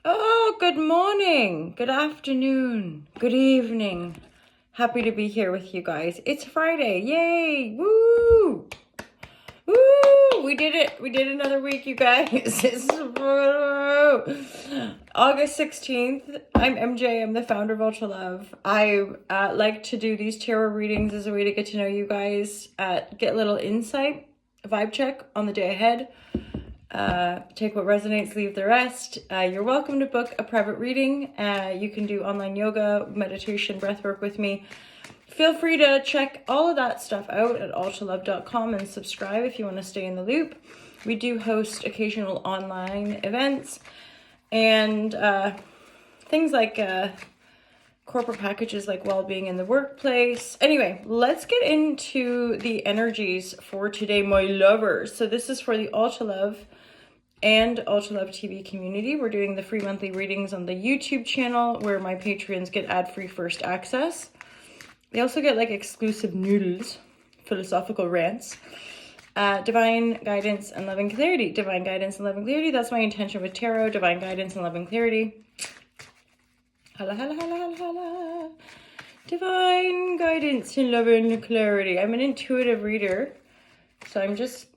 Oh, good morning, good afternoon, good evening. Happy to be here with you guys. It's Friday. Yay! Woo! Woo! We did it. We did another week, you guys. It's August 16th. I'm MJ. I'm the founder of Ultra Love. I like to do these tarot readings as a way to get to know you guys, get a little insight, vibe check on the day ahead. Take what resonates, leave the rest. You're welcome to book a private reading. You can do online yoga, meditation, breathwork with me. Feel free to check all of that stuff out at ultralove.com and subscribe if you want to stay in the loop. We do host occasional online events and things like corporate packages like well-being in the workplace. Anyway, let's get into the energies for today, my lovers. So this is for the Ultra Love and Ultra Love TV community. We're doing the free monthly readings on the YouTube channel where my patrons get ad-free first access. They also get like exclusive noodles, philosophical rants, divine guidance and loving clarity. Divine guidance and loving clarity. That's my intention with tarot. Divine guidance and loving clarity. Hala, hala, hala, hala, hala. Divine guidance and loving clarity. I'm an intuitive reader, so I'm just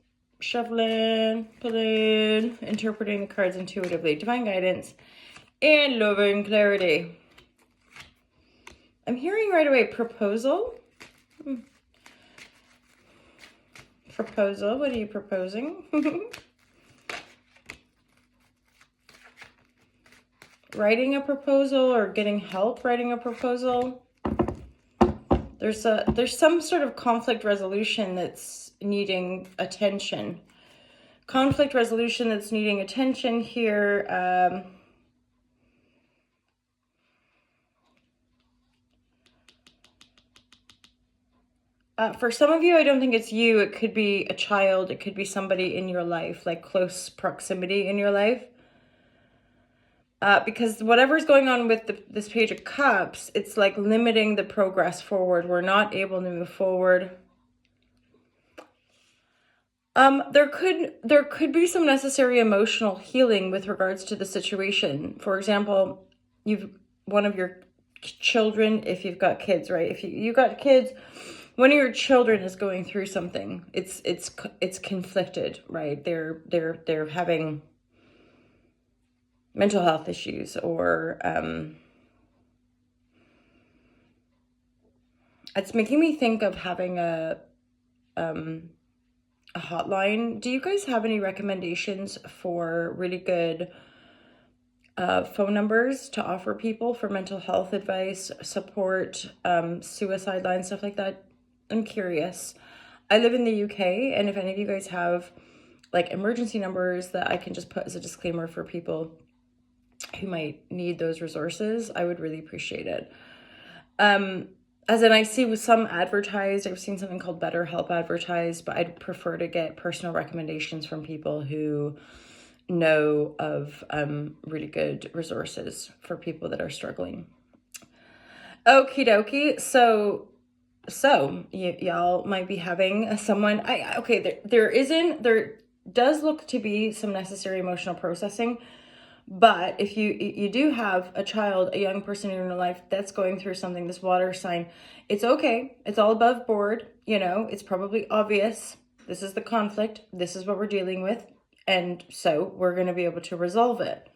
shuffling, pulling, interpreting the cards intuitively. Divine guidance and loving clarity. I'm hearing right away proposal. Proposal. What are you proposing? Writing a proposal or getting help writing a proposal. There's some sort of conflict resolution that's needing attention. Conflict resolution that's needing attention here. For some of you, I don't think it's you. It could be a child. It could be somebody in your life, like close proximity in your life. Because whatever's going on with this Page of Cups, it's like limiting the progress forward. We're not able to move forward. There could be some necessary emotional healing with regards to the situation. For example, one of your children, if you've got kids, right? If you got kids, one of your children is going through something. It's conflicted, right? They're having mental health issues, or it's making me think of having a hotline. Do you guys have any recommendations for really good phone numbers to offer people for mental health advice, support, suicide line, stuff like that? I'm curious. I live in the UK, and if any of you guys have like emergency numbers that I can just put as a disclaimer for people who might need those resources, I would really appreciate it. As in, I see with some advertised, I've seen something called BetterHelp advertised, but I'd prefer to get personal recommendations from people who know of really good resources for people that are struggling. Okie dokie. So y'all might be having someone. There does look to be some necessary emotional processing. But if you do have a child, a young person in your life that's going through something, this water sign, it's okay. It's all above board. You know, it's probably obvious. This is the conflict. This is what we're dealing with. And so we're going to be able to resolve it.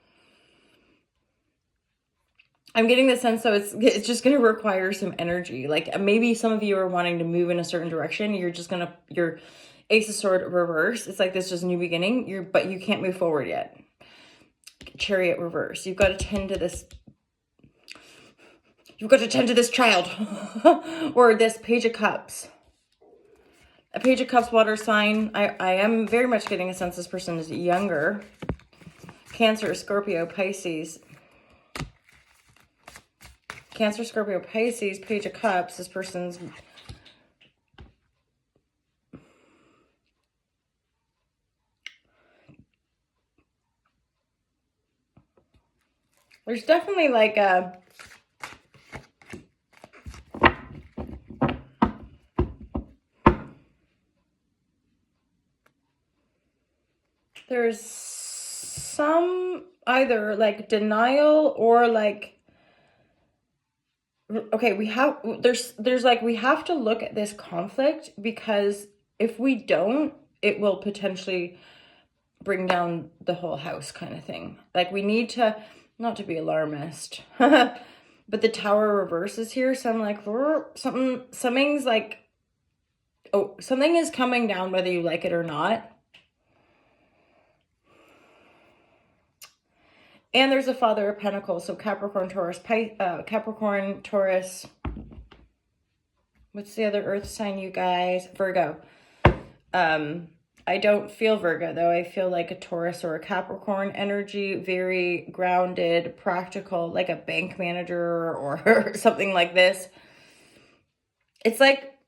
I'm getting the sense, though, it's just going to require some energy. Like maybe some of you are wanting to move in a certain direction. Your Ace of Sword reverse. It's like this just new beginning. But you can't move forward yet. Chariot reverse. You've got to tend to this. You've got to tend to this child. Or this Page of Cups. A Page of Cups water sign. I am very much getting a sense this person is younger. Cancer, Scorpio, Pisces. Cancer, Scorpio, Pisces, Page of Cups. This person's... There's definitely like a... There's some either like denial or like, okay, there's like, we have to look at this conflict, because if we don't, it will potentially bring down the whole house kind of thing. Like, we need to, not to be alarmist, but the Tower reverses here. So I'm like, something's like, oh, something is coming down whether you like it or not. And there's a Father of Pentacles, so Capricorn, Taurus, Capricorn, Taurus. What's the other earth sign, you guys? Virgo. I don't feel Virgo, though. I feel like a Taurus or a Capricorn energy, very grounded, practical, like a bank manager or something like this. It's like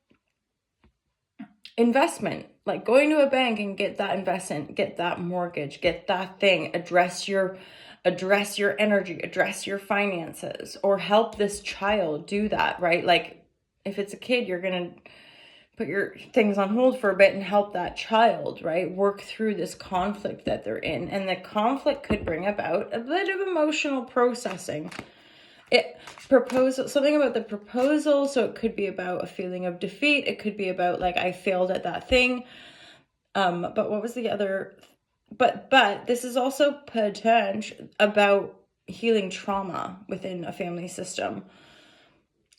investment, like going to a bank and get that investment, get that mortgage, get that thing, address your energy, address your finances, or help this child do that, right? Like, if it's a kid, you're going to put your things on hold for a bit and help that child, right? Work through this conflict that they're in. And the conflict could bring about a bit of emotional processing. Something about the proposal. So it could be about a feeling of defeat. It could be about like, I failed at that thing. But what was the other? But this is also potential about healing trauma within a family system.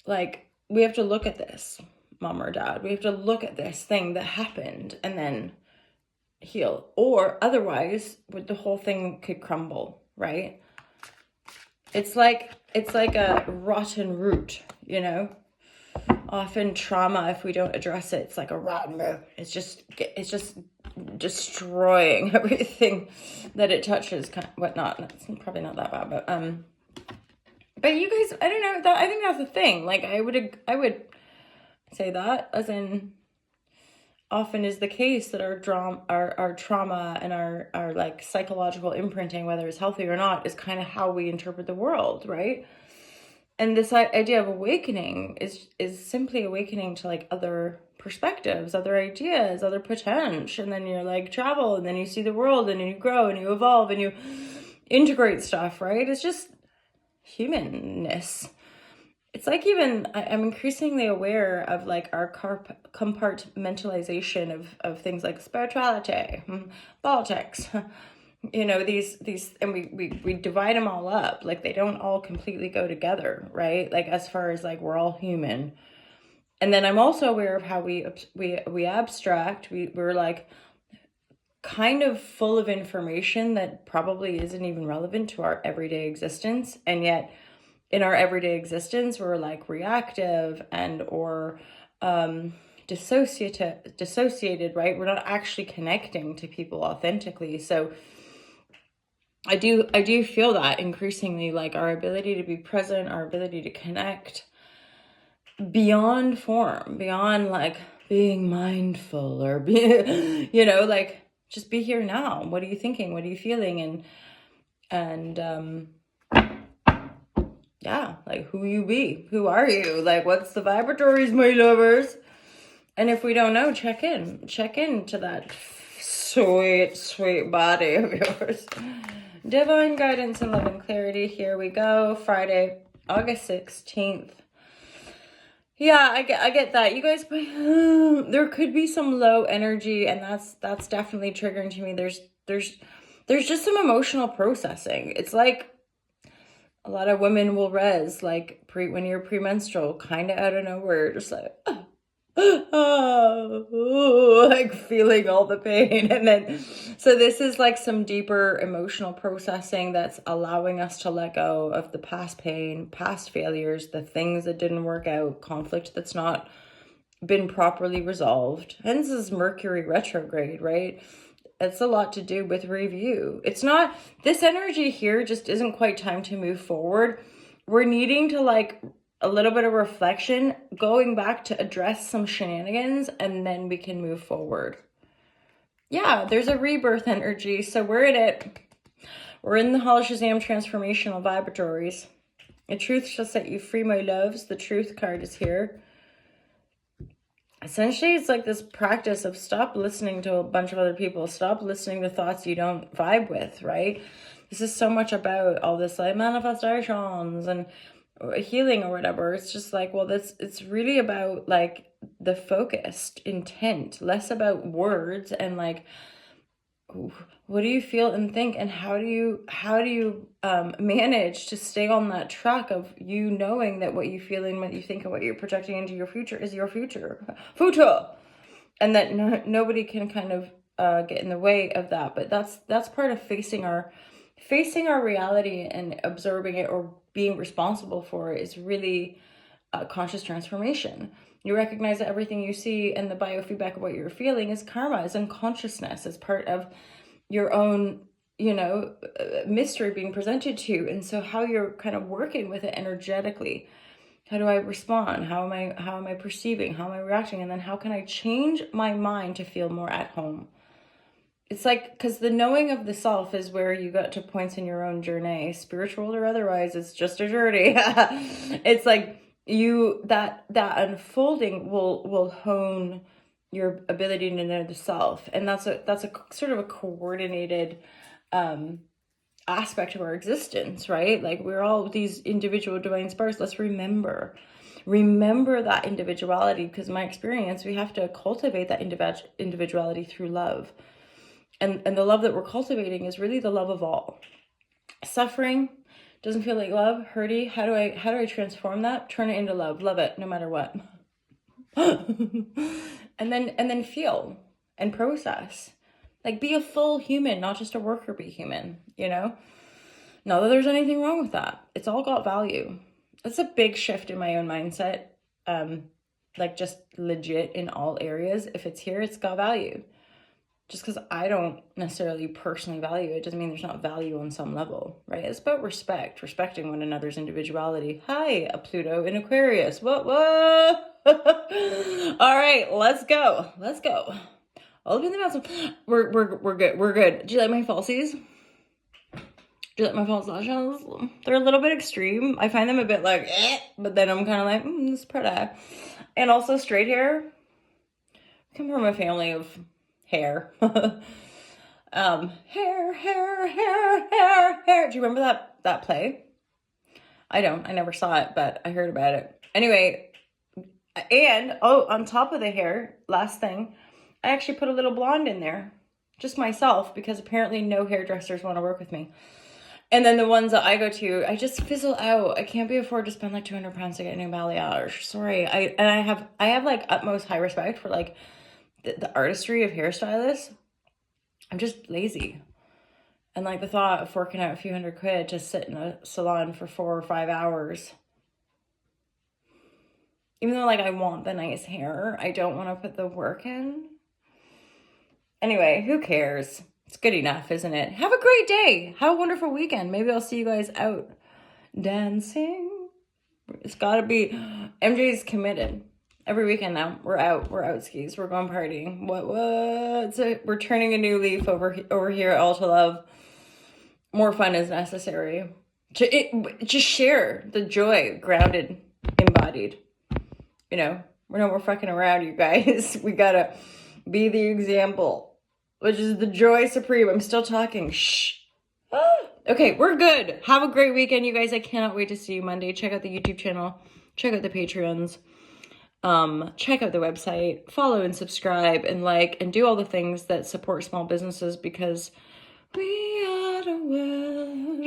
Like, we have to look at this, mom or dad. We have to look at this thing that happened and then heal. Or otherwise, the whole thing could crumble, right? It's like a rotten root, you know? Often trauma, if we don't address it, it's like a rotten root. It's just destroying everything that it touches, whatnot. It's probably not that bad, but you guys, I don't know, I think that's the thing. Like, I would say that, as in, often is the case that our trauma and our like psychological imprinting, whether it's healthy or not, is kind of how we interpret the world, right? And this idea of awakening is simply awakening to like other perspectives, other ideas, other potential. And then you're like, travel, and then you see the world, and you grow and you evolve and you integrate stuff, right? It's just humanness. It's like, even I'm increasingly aware of like our compartmentalization of things like spirituality, politics, you know, these, and we divide them all up. Like, they don't all completely go together, right? Like, as far as like, we're all human. And then I'm also aware of how we abstract. We're like kind of full of information that probably isn't even relevant to our everyday existence. And yet in our everyday existence, we're like reactive or dissociated, right? We're not actually connecting to people authentically. So I do feel that increasingly, like, our ability to be present, our ability to connect beyond form, beyond like being mindful or be, you know, like, just be here now. What are you thinking? What are you feeling? And yeah, like, who you be? Who are you? Like, what's the vibratories, my lovers? And if we don't know, check into that sweet, sweet body of yours. Divine guidance and love and clarity. Here we go. Friday, August 16th. Yeah, I get that. You guys, there could be some low energy, and that's definitely triggering to me. There's just some emotional processing. It's like a lot of women will res like when you're premenstrual, kind of out of nowhere, just like oh, like feeling all the pain. And then, so this is like some deeper emotional processing that's allowing us to let go of the past pain, past failures, the things that didn't work out, conflict that's not been properly resolved. And this is Mercury retrograde, right? It's a lot to do with review. It's not, this energy here just isn't quite time to move forward. We're needing to like a little bit of reflection, going back to address some shenanigans, and then we can move forward. Yeah, there's a rebirth energy. So we're in it. We're in the Hall Shazam transformational vibratories. The truth shall set you free, my loves. The truth card is here. Essentially, it's like this practice of stop listening to a bunch of other people. Stop listening to thoughts you don't vibe with, right? This is so much about all this like manifestations and healing or whatever. It's just like, well, it's really about like the focused intent, less about words and like, what do you feel and think, and how do you manage to stay on that track of you knowing that what you feel and what you think and what you're projecting into your future is your future, and that nobody can kind of get in the way of that. But that's part of facing our reality and absorbing it or being responsible for it is really conscious transformation. You recognize that everything you see and the biofeedback of what you're feeling is karma, is unconsciousness, is part of your own, mystery being presented to you. And so how you're kind of working with it energetically. How do I respond? How am I perceiving? How am I reacting? And then how can I change my mind to feel more at home? It's like, because the knowing of the self is where you got to points in your own journey, spiritual or otherwise, it's just a journey. It's like that unfolding will hone your ability to know the self. And that's a sort of a coordinated aspect of our existence, right? Like we're all these individual divine sparks. Let's remember that individuality, because in my experience, we have to cultivate that individuality through love. And the love that we're cultivating is really the love of all. Suffering doesn't feel like love. Hurty, how do I transform that? Turn it into love. Love it no matter what. and then feel and process. Like be a full human, not just a worker bee human, Not that there's anything wrong with that. It's all got value. It's a big shift in my own mindset. Like just legit in all areas. If it's here, it's got value. Just because I don't necessarily personally value it doesn't mean there's not value on some level, right? It's about respecting one another's individuality. Hi, a Pluto in Aquarius. What? All right, let's go. All up in the mountain. We're good. We're good. Do you like my falsies? Do you like my false lashes? They're a little bit extreme. I find them a bit like, but then I'm kind of like, this is pretty. And also straight hair. I come from a family of hair. Hair. Do you remember that play? I don't. I never saw it, but I heard about it. Anyway, and on top of the hair, last thing, I actually put a little blonde in there, just myself, because apparently no hairdressers want to work with me. And then the ones that I go to, I just fizzle out. I can't be afford to spend like 200 pounds to get a new balayage. Sorry. I have like utmost high respect for like the artistry of hairstylists. I'm just lazy. And like the thought of forking out a few $100 to sit in a salon for 4 or 5 hours. Even though like I want the nice hair, I don't want to put the work in. Anyway, who cares? It's good enough, isn't it? Have a great day. Have a wonderful weekend. Maybe I'll see you guys out dancing. It's gotta be. MJ's committed. Every weekend now, we're out skis, we're going partying. We're turning a new leaf over here at All to Love. More fun is necessary. Just share the joy, grounded, embodied. We're no more fucking around, you guys. We gotta be the example, which is the joy supreme. I'm still talking. Shh. Okay, we're good. Have a great weekend, you guys. I cannot wait to see you Monday. Check out the YouTube channel. Check out the Patreons. Check out the website, follow and subscribe and like and do all the things that support small businesses, because we are the world.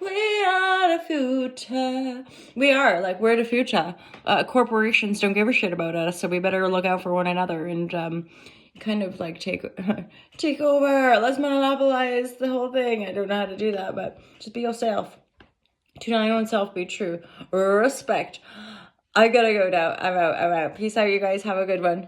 We are the future. We're the future. Corporations don't give a shit about us, so we better look out for one another and kind of like take over. Let's monopolize the whole thing. I don't know how to do that, but just be yourself. To thine own self be true. Respect. I gotta go now. I'm out. Peace out, you guys. Have a good one.